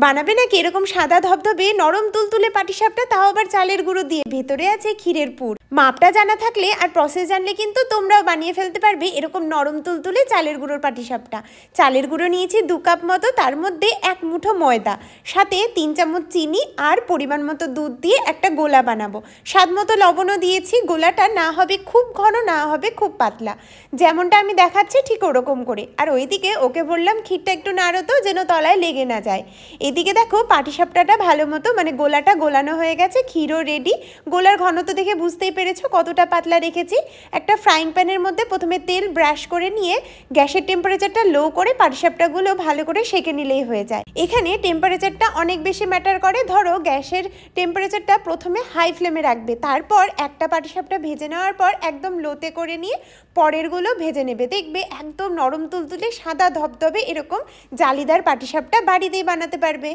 বানাবে নাকি এরকম সাদা ধবধবে নরম তুলতুলে পাটিসাপটা, তাও আবার চালের গুঁড়ো দিয়ে, ভেতরে আছে ক্ষীরের পুর। মাপটা জানা থাকলে আর প্রসেস জানলে কিন্তু তোমরাও বানিয়ে ফেলতে পারবে এরকম নরম তুলতুলে চালের গুঁড়োর পাটিসাপটা। চালের গুঁড়ো নিয়েছি 2 কাপ মতো, তার মধ্যে 1 মুঠো ময়দা, সাথে 3 চামচ চিনি আর পরিমাণ মতো দুধ দিয়ে একটা গোলা বানাবো। স্বাদ মতো লবণও দিয়েছি। গোলাটা না হবে খুব ঘন, না হবে খুব পাতলা, যেমনটা আমি দেখাচ্ছি ঠিক ওরকম করে। আর ওইদিকে ওকে বললাম ক্ষীরটা একটু নাড়ো তো, যেন তলায় লেগে না যায়। এদিকে দেখো পাটিসাপটাটা ভালো মতো মানে গোলাটা গোলানো হয়ে গেছে, ক্ষীরও রেডি। গোলার ঘনত্ব দেখে বুঝতেই পেরেছো কতটা পাতলা রেখেছি। একটা ফ্রাইং প্যানের মধ্যে প্রথমে তেল ব্রাশ করে নিয়ে গ্যাসের টেম্পারেচারটা লো করে পাটিসাপটাগুলো ভালো করে সেঁকে নিলেই হয়ে যায়। এখানে টেম্পারেচারটা অনেক বেশি ম্যাটার করে। ধরো গ্যাসের টেম্পারেচারটা প্রথমে হাই ফ্লেমে রাখবে, তারপর একটা পাটিসাপটা ভেজে নেওয়ার পর একদম লোতে করে নিয়ে পরেরগুলো ভেজে নেবে। দেখবে একদম নরম তুলতুলে সাদা ধবধবে এরকম জালিদার পাটিসাপটা বাড়িতেই বানাতে পারবে।